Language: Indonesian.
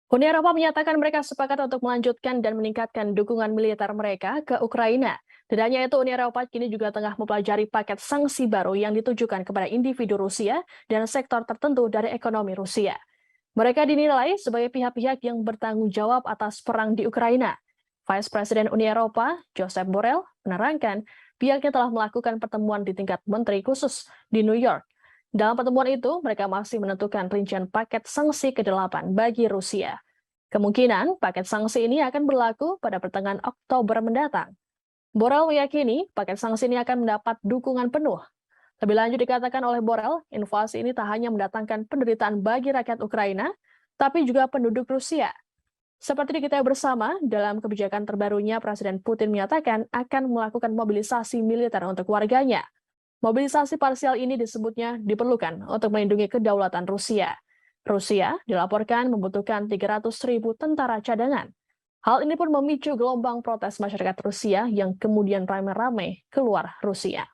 Uni Eropa menyatakan mereka sepakat untuk melanjutkan dan meningkatkan dukungan militer mereka ke Ukraina. Tidak hanya itu, Uni Eropa kini juga tengah mempelajari paket sanksi baru yang ditujukan kepada individu Rusia dan sektor tertentu dari ekonomi Rusia. Mereka dinilai sebagai pihak-pihak yang bertanggung jawab atas perang di Ukraina. Vice President Uni Eropa, Josep Borrell, menerangkan pihaknya telah melakukan pertemuan di tingkat menteri khusus di New York. Dalam pertemuan itu, mereka masih menentukan rincian paket sanksi ke-8 bagi Rusia. Kemungkinan paket sanksi ini akan berlaku pada pertengahan Oktober mendatang. Borrell meyakini paket sanksi ini akan mendapat dukungan penuh. Lebih lanjut dikatakan oleh Borrell, invasi ini tak hanya mendatangkan penderitaan bagi rakyat Ukraina, tapi juga penduduk Rusia. Seperti diketahui bersama, dalam kebijakan terbarunya, Presiden Putin menyatakan akan melakukan mobilisasi militer untuk warganya. Mobilisasi parsial ini disebutnya diperlukan untuk melindungi kedaulatan Rusia. Rusia dilaporkan membutuhkan 300.000 tentara cadangan. Hal ini pun memicu gelombang protes masyarakat Rusia yang kemudian ramai-ramai keluar Rusia.